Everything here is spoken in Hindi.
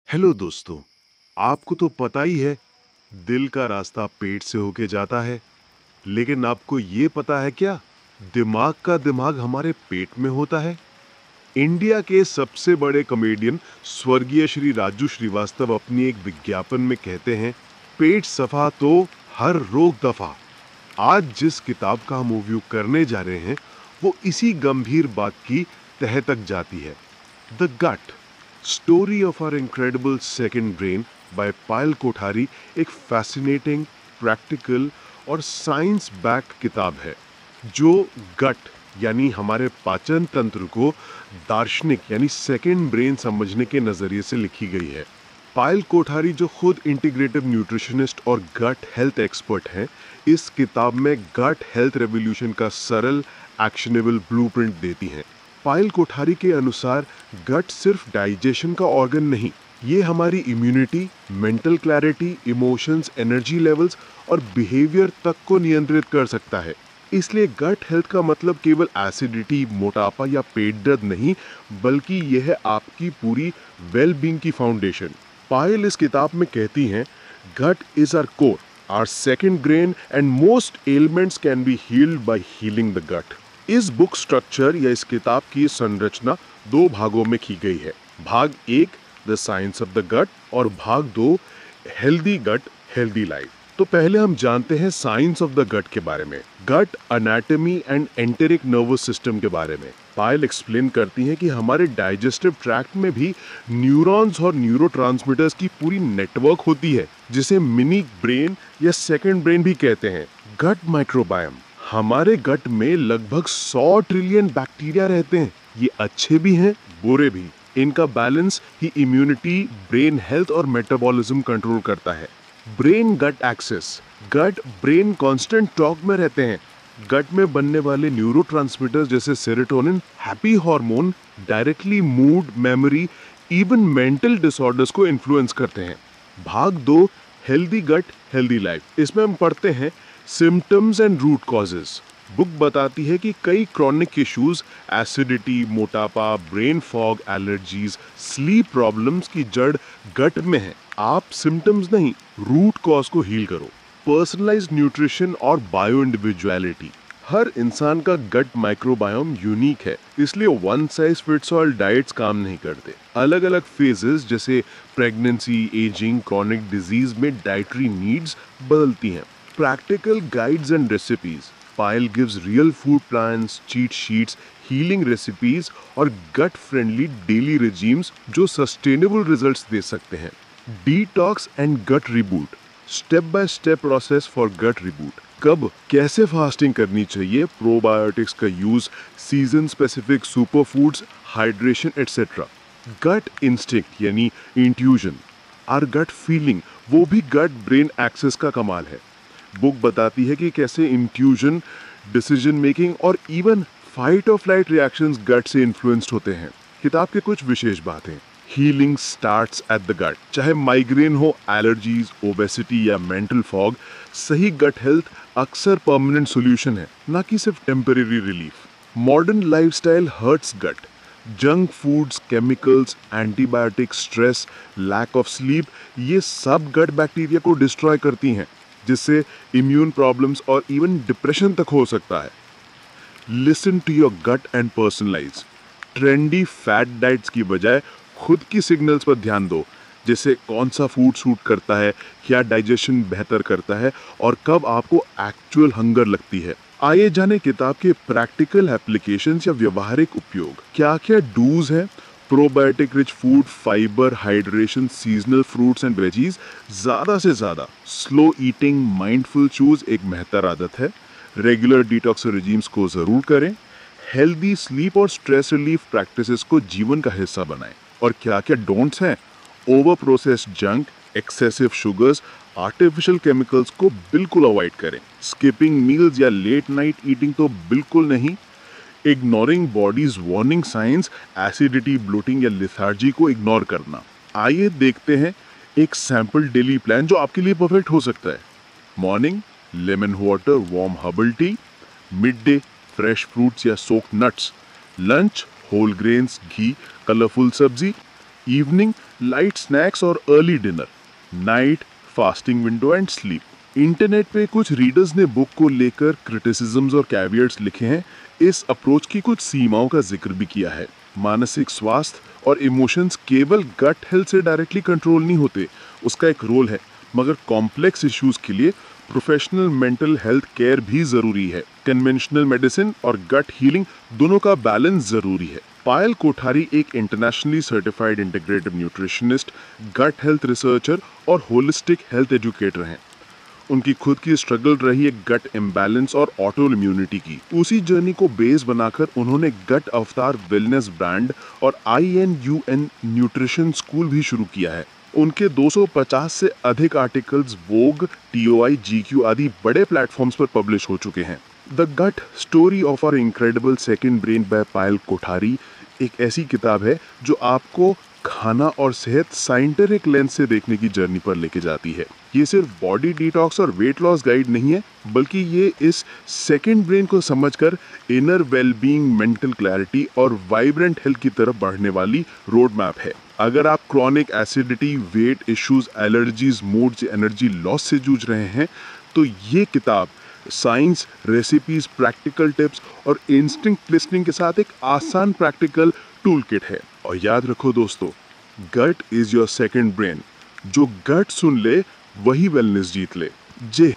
हेलो दोस्तों। आपको तो पता ही है, दिल का रास्ता पेट से होके जाता है। लेकिन आपको ये पता है क्या, दिमाग का दिमाग हमारे पेट में होता है। इंडिया के सबसे बड़े कॉमेडियन स्वर्गीय श्री राजू श्रीवास्तव अपनी एक विज्ञापन में कहते हैं, पेट सफा तो हर रोग दफा। आज जिस किताब का हम रिव्यू करने जा रहे हैं, वो इसी गंभीर बात की तह तक जाती है। The gut story of our incredible second brain by Payal Kothari एक फैसिनेटिंग, प्रैक्टिकल और साइंस बैक्ड किताब है, जो गट यानी हमारे पाचन तंत्र को दार्शनिक यानी सेकंड ब्रेन समझने के नजरिए से लिखी गई है। पायल कोठारी, जो खुद इंटीग्रेटिव न्यूट्रिशनिस्ट और गट हेल्थ एक्सपर्ट हैं, इस किताब में गट हेल्थ रेवोल्यूशन का सरल, एक्शनेबल ब्लूप्रिंट देती हैं। पायल कोठारी के अनुसार गट सिर्फ डाइजेशन का ऑर्गन नहीं, ये हमारी immunity, mental clarity, emotions, energy levels और बिहेवियर तक को नियंत्रित कर सकता है। इसलिए गट हेल्थ का मतलब केवल एसिडिटी, मोटापा या पेट दर्द नहीं, बल्कि यह है आपकी पूरी वेल बीइंग की फाउंडेशन। पायल इस किताब में कहती हैं, gut is our core, our second brain and most elements can be healed by healing the gut. इस बुक स्ट्रक्चर या इस किताब की संरचना दो भागों में की गई है। भाग 1 the science of the gut और भाग 2 हेल्दी गट हेल्दी लाइफ। तो पहले हम जानते हैं साइंस ऑफ द गट के बारे में, gut anatomy and enteric nervous system के बारे में। पायल एक्सप्लेन करती हैं कि हमारे डाइजेस्टिव ट्रैक्ट में भी न्यूरॉन्स और न्यूरोट्रांसमीटर्स की पूरी नेटवर्क होती है, जिसे मिनी ब्रेन या सेकंड ब्रेन भी कहते हैं। गट माइक्रोबायोम, हमारे गट में लगभग 100 ट्रिलियन बैक्टीरिया रहते हैं। ये अच्छे भी हैं, बुरे भी। इनका बैलेंस ही इम्यूनिटी, ब्रेन हेल्थ और मेटाबॉलिज्म कंट्रोल करता है। Brain gut axis, gut brain constant talk में रहते हैं। गट में बनने वाले न्यूरोट्रांसमीटर्स जैसे serotonin, happy hormone directly mood, memory, even mental disorders को इन्फ्लुएंस करते हैं। भाग 2 हेल्दी गट हेल्दी लाइफ, इसमें हम पढ़ते हैं symptoms and root causes. Book बताती है कि कई क्रॉनिक इश्यूज, एसिडिटी, मोटापा, brain fog, allergies, sleep problems की जड़ गट में है। आप सिम्टम्स नहीं, रूट कॉज को हील करो। पर्सनलाइज्ड न्यूट्रिशन और बायो इंडिविजुअलिटी, हर इंसान का गट माइक्रोबायोम यूनिक है, इसलिए one size fits all diets काम नहीं करते। अलग अलग फेजेस जैसे प्रेगनेंसी, एजिंग, क्रॉनिक डिजीज में डाइटरी नीड्स बदलती हैं। Practical guides and recipes, Payal gives real food plans, cheat sheets, healing recipes और गट फ्रेंडली डेली रेजिम्स जो सस्टेनेबल रिजल्ट्स दे सकते हैं। Detox and gut reboot, step by step process for gut reboot. कब कैसे फास्टिंग करनी चाहिए, प्रोबायोटिक्स का use, season specific super foods, hydration etcetera. Gut instinct यानी इंट्यूजन, आर गट फीलिंग, वो भी गट ब्रेन एक्सेस का कमाल है। बुक बताती है कि कैसे इंट्यूजन, डिसीजन मेकिंग और इवन फाइट और फ्लाइट रिएक्शंस गट से इन्फ्लुएंस्ड होते हैं। किताब के कुछ विशेष बातें, healing starts at the gut, चाहे माइग्रेन हो, एलर्जीज, ओबेसिटी या मेंटल फॉग, सही गट हेल्थ अक्सर परमानेंट सॉल्यूशन है, ना कि सिर्फ temporary relief. Modern lifestyle hurts gut, junk foods, chemicals, antibiotics, stress, lack of sleep, ये सब गट बैक्टीरिया को डिस्ट्रॉय करती हैं, जिससे इम्यून प्रॉब्लम्स और इवन डिप्रेशन तक हो सकता है। Listen to your gut and personalise, trendy fat diets की बजाय खुद की सिग्नल्स पर ध्यान दो, जैसे कौन सा फूड सूट करता है, क्या डाइजेशन बेहतर करता है और कब आपको एक्चुअल हंगर लगती है। आइए जाने किताब के प्रैक्टिकल एप्लीकेशंस या व्यवहारिक उपयोग। क्या क्या डूज हैं, probiotic rich food, fibre, hydration, seasonal fruits and veggies, ज़्यादा से ज़्यादा स्लो ईटिंग, माइंडफुल चूज एक बेहतर आदत है। रेगुलर डिटॉक्स रेजिम्स को ज़रूर करें। हेल्दी स्लीप और स्ट्रेस रिलीफ प्रैक्टिसेस को जीवन का हिस्सा बनाएं। और क्या क्या डोंट्स हैं, over processed junk, excessive sugars, artificial chemicals को बिल्कुल अवॉइड करें। स्किपिंग मील्स या लेट नाइट ईटिंग तो बिल्कुल नहीं। Ignoring body's warning signs, acidity, bloating या लिथार्जी को इग्नोर करना। आइए देखते हैं एक सैंपल डेली प्लान जो आपके लिए परफेक्ट हो सकता है। Morning lemon water, warm herbal tea. Mid day fresh fruits या soaked nuts. Lunch whole grains, ghee, colourful सब्जी। इवनिंग लाइट स्नैक्स और early dinner, night, fasting window and sleep. Internet पे कुछ रीडर्स ने बुक को लेकर क्रिटिसिज्म्स और कैवियट्स लिखे हैं। इस अप्रोच की कुछ सीमाओं का जिक्र भी किया है। मानसिक स्वास्थ्य और इमोशंस केवल गट हेल्थ से डायरेक्टली कंट्रोल नहीं होते, उसका एक रोल है, मगर कॉम्प्लेक्स इश्यूज के लिए प्रोफेशनल मेंटल हेल्थ केयर भी जरूरी है। कन्वेंशनल मेडिसिन और गट हीलिंग दोनों का बैलेंस जरूरी है। पायल कोठारी एक internationally certified integrative nutritionist, gut health researcher और होलिस्टिक हेल्थ एजुकेटर हैं। उनकी खुद की स्ट्रगल रही है गट इम्बैलेंस और ऑटो इम्यूनिटी की। उसी जर्नी को बेस बनाकर उन्होंने गट अवतार वेलनेस ब्रांड और INUN न्यूट्रिशन स्कूल भी शुरू किया है। उनके 250 से अधिक आर्टिकल्स वोग, TOI, GQ आदि बड़े प्लेटफॉर्म्स पर पब्लिश हो चुके हैं। The gut story of our incredible second brain by Payal Kothari एक ऐसी किताब है जो आपको खाना और सेहत साइंटिफिक लेंस से देखने की जर्नी पर लेके जाती है। ये सिर्फ बॉडी डिटॉक्स और वेट लॉस गाइड नहीं है, बल्कि ये इस सेकंड ब्रेन को समझकर इनर वेलबीइंग, मेंटल क्लैरिटी और वाइब्रेंट हेल्थ की तरफ बढ़ने वाली रोड मैप है। अगर आप chronic acidity, weight issues, allergies, mood, energy loss से जूझ रहे हैं, तो ये किताब साइंस, रेसिपीज, प्रैक्टिकल टिप्स और इंस्टिंक्ट लिसनिंग के साथ एक आसान प्रैक्टिकल टूल किट है। और याद रखो दोस्तों, गट इज योर सेकंड ब्रेन। जो गट सुन ले वही वेलनेस जीत ले। जय